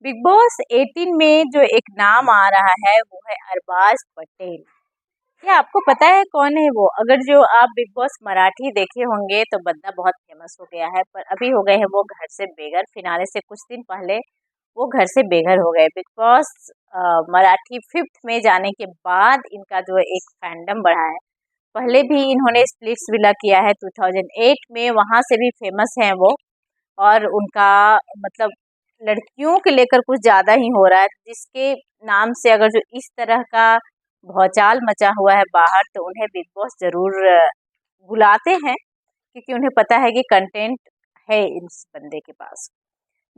Big boss 18 में जो एक नाम आ रहा है वो है अरबाज पटेल। क्या आपको पता है कौन है वो? अगर जो आप बिग बॉस मराठी देखे होंगे तो बंदा बहुत फेमस हो गया है, पर अभी हो गए हैं वो घर से बेघर। फिनाले से कुछ दिन पहले वो घर से बेघर हो गए। बिग बॉस मराठी फिफ्थ में जाने के बाद इनका जो एक फैंडम बढ़ा है। पहले भी इन्होंने स्प्लिट्स विला किया है 2008 में, वहां से भी फेमस हैं वो। और उनका मतलब लड़कियों के लेकर कुछ ज़्यादा ही हो रहा है, जिसके नाम से अगर जो इस तरह का भौचाल मचा हुआ है बाहर, तो उन्हें बिग बॉस ज़रूर बुलाते हैं, क्योंकि उन्हें पता है कि कंटेंट है इस बंदे के पास।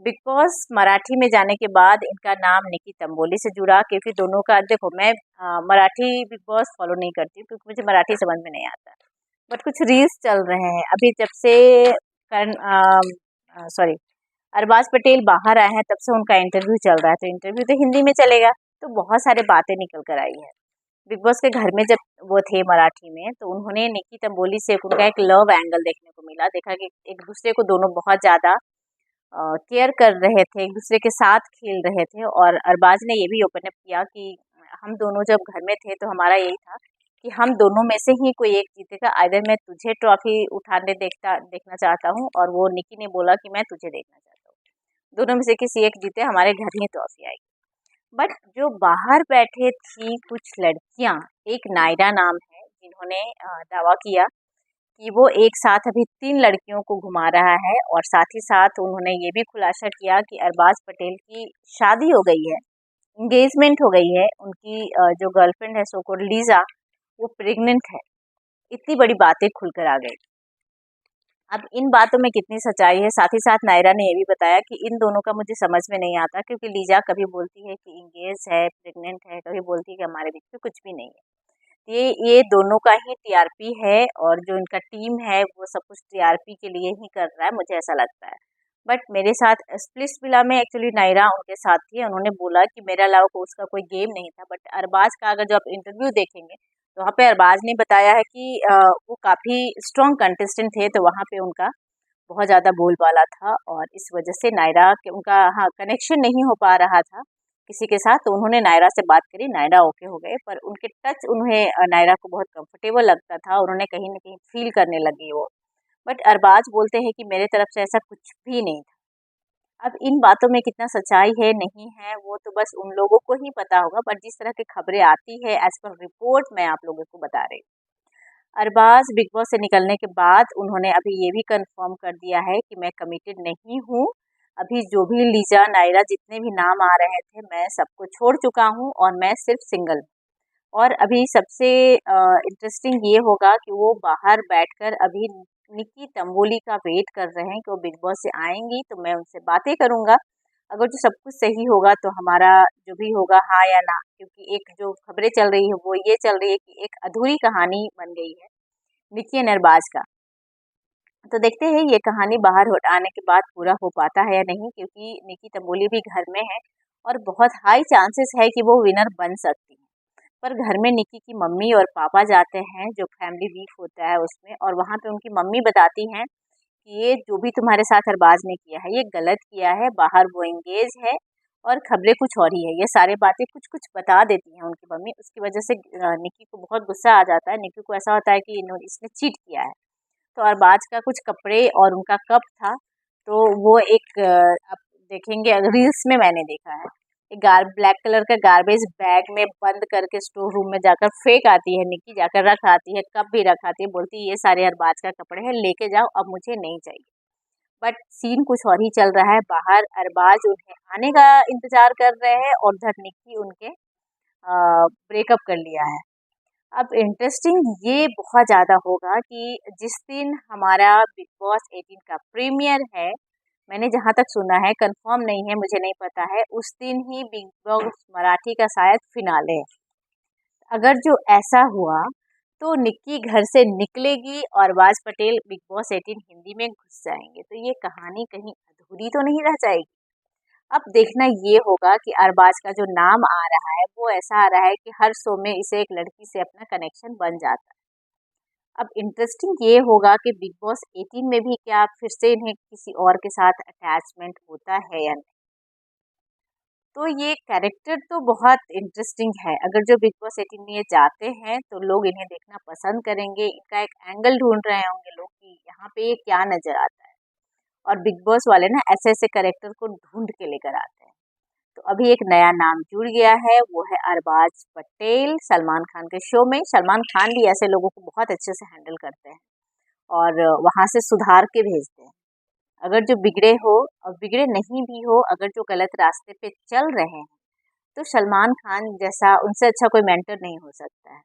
बिग बॉस मराठी में जाने के बाद इनका नाम निकी तंबोली से जुड़ा, क्योंकि दोनों का देखो, मैं मराठी बिग बॉस फॉलो नहीं करती क्योंकि मुझे मराठी समझ में नहीं आता। बट कुछ रील्स चल रहे हैं अभी जब से करण सॉरी अरबाज पटेल बाहर आए हैं, तब से उनका इंटरव्यू चल रहा है। तो इंटरव्यू तो हिंदी में चलेगा, तो बहुत सारे बातें निकल कर आई है। बिग बॉस के घर में जब वो थे मराठी में, तो उन्होंने निकी तंबोली से उनका एक लव एंगल देखने को मिला। देखा कि एक दूसरे को दोनों बहुत ज़्यादा केयर कर रहे थे, एक दूसरे के साथ खेल रहे थे। और अरबाज ने ये भी ओपन अप किया कि हम दोनों जब घर में थे तो हमारा यही था कि हम दोनों में से ही कोई एक जीतेगा। आइदर मैं तुझे ट्रॉफी उठाने देखना चाहता हूँ, और वो निकी ने बोला कि मैं तुझे देखना चाहता हूँ। दोनों में से किसी एक जीते, हमारे घर ही ट्रॉफी आएगी। बट जो बाहर बैठे थी कुछ लड़कियां, एक नायरा नाम है, जिन्होंने दावा किया कि वो एक साथ अभी 3 लड़कियों को घुमा रहा है। और साथ ही साथ उन्होंने ये भी खुलासा किया कि अरबाज पटेल की शादी हो गई है, एंगेजमेंट हो गई है। उनकी जो गर्लफ्रेंड है, सो कॉल्ड लीजा, वो प्रेग्नेंट है। इतनी बड़ी बातें खुलकर आ गई। अब इन बातों में कितनी सच्चाई है? साथ ही साथ नायरा ने ये भी बताया कि इन दोनों का मुझे समझ में नहीं आता, क्योंकि लीजा कभी बोलती है कि इंगेज है, प्रेग्नेंट है, कभी बोलती है कि हमारे बीच में कुछ भी नहीं है। ये दोनों का ही टीआरपी है, और जो इनका टीम है वो सब कुछ टीआरपी के लिए ही कर रहा है, मुझे ऐसा लगता है। बट मेरे साथ स्प्लिट्स विला में एक्चुअली नायरा उनके साथ थी। उन्होंने बोला कि मेरे अलावा उसका कोई गेम नहीं था। बट अरबाज का अगर जो आप इंटरव्यू देखेंगे, तो वहाँ पे अरबाज ने बताया है कि वो काफ़ी स्ट्रॉन्ग कंटेस्टेंट थे, तो वहाँ पे उनका बहुत ज़्यादा बोलबाला था। और इस वजह से नायरा के उनका हाँ कनेक्शन नहीं हो पा रहा था किसी के साथ। तो उन्होंने नायरा से बात करी, नायरा ओके हो गए। पर उनके टच उन्हें नायरा को बहुत कंफर्टेबल लगता था, उन्होंने कहीं न कहीं फील करने लगी वो। बट अरबाज बोलते हैं कि मेरे तरफ से ऐसा कुछ भी नहीं था। अब इन बातों में कितना सच्चाई है नहीं है, वो तो बस उन लोगों को ही पता होगा। बट जिस तरह की खबरें आती है, एज पर रिपोर्ट, मैं आप लोगों को बता रही हूँ। अरबाज बिग बॉस से निकलने के बाद उन्होंने अभी ये भी कंफर्म कर दिया है कि मैं कमिटेड नहीं हूँ। अभी जो भी लीजा, नायरा, जितने भी नाम आ रहे थे, मैं सबको छोड़ चुका हूँ और मैं सिर्फ सिंगल हूँ। और अभी सबसे इंटरेस्टिंग ये होगा कि वो बाहर बैठकर अभी निकी तंबोली का वेट कर रहे हैं कि वो बिग बॉस से आएंगी, तो मैं उनसे बातें करूंगा। अगर जो सब कुछ सही होगा तो हमारा जो भी होगा, हाँ या ना। क्योंकि एक जो खबरें चल रही है वो ये चल रही है कि एक अधूरी कहानी बन गई है निकी नरबाज का। तो देखते हैं ये कहानी बाहर आने के बाद पूरा हो पाता है या नहीं, क्योंकि निकी तंबोली भी घर में है और बहुत हाई चांसेस है कि वो विनर बन सकती है। पर घर में निकी की मम्मी और पापा जाते हैं, जो फैमिली वीक होता है उसमें, और वहाँ पे उनकी मम्मी बताती हैं कि ये जो भी तुम्हारे साथ अरबाज ने किया है, ये गलत किया है। बाहर वो एंगेज है और खबरें कुछ और ही है। ये सारी बातें कुछ कुछ बता देती हैं उनकी मम्मी। उसकी वजह से निकी को बहुत गुस्सा आ जाता है। निकी को ऐसा होता है कि इसने चीट किया है। तो अरबाज का कुछ कपड़े और उनका कप था, तो वो एक आप देखेंगे रील्स में मैंने देखा है, एक ब्लैक कलर का गार्बेज बैग में बंद करके स्टोर रूम में जाकर फेंक आती है निकी, जाकर रख आती है, कप भी रख आती है, बोलती है ये सारे अरबाज का कपड़े हैं, लेके जाओ, अब मुझे नहीं चाहिए। बट सीन कुछ और ही चल रहा है। बाहर अरबाज उन्हें आने का इंतजार कर रहे हैं, और उधर निकी उनके ब्रेकअप कर लिया है। अब इंटरेस्टिंग ये बहुत ज़्यादा होगा कि जिस दिन हमारा बिग बॉस 18 का प्रीमियर है, मैंने जहाँ तक सुना है, कंफर्म नहीं है, मुझे नहीं पता है, उस दिन ही बिग बॉस मराठी का शायद फिनाले है। अगर जो ऐसा हुआ तो निक्की घर से निकलेगी और अरबाज पटेल बिग बॉस 18 हिंदी में घुस जाएंगे, तो ये कहानी कहीं अधूरी तो नहीं रह जाएगी। अब देखना ये होगा कि अरबाज का जो नाम आ रहा है वो ऐसा आ रहा है कि हर शो में इसे एक लड़की से अपना कनेक्शन बन जाता है। अब इंटरेस्टिंग ये होगा कि बिग बॉस 18 में भी क्या फिर से इन्हें किसी और के साथ अटैचमेंट होता है या नहीं। तो ये कैरेक्टर तो बहुत इंटरेस्टिंग है। अगर जो बिग बॉस 18 में ये जाते हैं तो लोग इन्हें देखना पसंद करेंगे। इनका एक एंगल ढूंढ रहे होंगे लोग कि यहाँ पे ये क्या नजर आता है। और बिग बॉस वाले ना ऐसे ऐसे कैरेक्टर को ढूंढ के लेकर आते हैं। तो अभी एक नया नाम जुड़ गया है, वो है अरबाज पटेल। सलमान खान के शो में सलमान खान भी ऐसे लोगों को बहुत अच्छे से हैंडल करते हैं और वहां से सुधार के भेजते हैं। अगर जो बिगड़े हो और बिगड़े नहीं भी हो, अगर जो गलत रास्ते पे चल रहे हैं, तो सलमान खान जैसा उनसे अच्छा कोई मेंटर नहीं हो सकता है।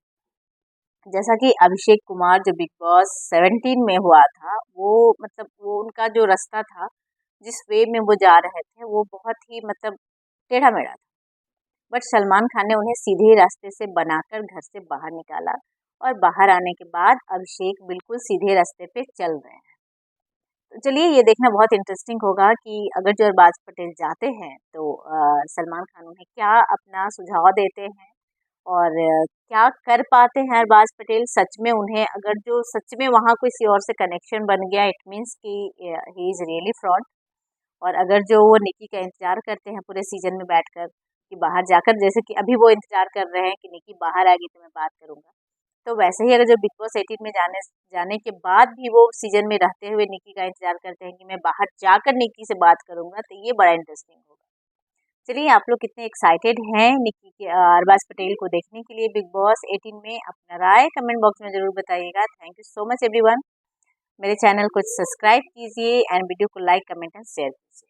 जैसा कि अभिषेक कुमार जो बिग बॉस 17 में हुआ था, वो मतलब वो उनका जो रास्ता था, जिस वे में वो जा रहे थे, वो बहुत ही मतलब टेढ़ा मेढ़ा था। बट सलमान खान ने उन्हें सीधे रास्ते से बनाकर घर से बाहर निकाला और बाहर आने के बाद अभिषेक बिल्कुल सीधे रास्ते पे चल रहे हैं। तो चलिए ये देखना बहुत इंटरेस्टिंग होगा कि अगर जो अरबाज पटेल जाते हैं तो सलमान खान उन्हें क्या अपना सुझाव देते हैं और क्या कर पाते हैं अरबाज पटेल। सच में उन्हें अगर जो सच में वहाँ किसी और से कनेक्शन बन गया, इट मीन्स कि ही इज़ रियली फ्रॉड। और अगर जो वो निकी का इंतजार करते हैं पूरे सीजन में बैठकर कि बाहर जाकर, जैसे कि अभी वो इंतजार कर रहे हैं कि निकी बाहर आएगी तो मैं बात करूंगा, तो वैसे ही अगर जो बिग बॉस 18 में जाने जाने के बाद भी वो सीजन में रहते हुए निकी का इंतजार करते हैं कि मैं बाहर जाकर निकी से बात करूंगा, तो ये बड़ा इंटरेस्टिंग होगा। चलिए आप लोग कितने एक्साइटेड हैं निकी के अरबाज पटेल को देखने के लिए बिग बॉस 18 में? अपना राय कमेंट बॉक्स में जरूर बताइएगा। Thank you so much everyone. मेरे चैनल को सब्सक्राइब कीजिए एंड वीडियो को लाइक कमेंट एंड शेयर कीजिए।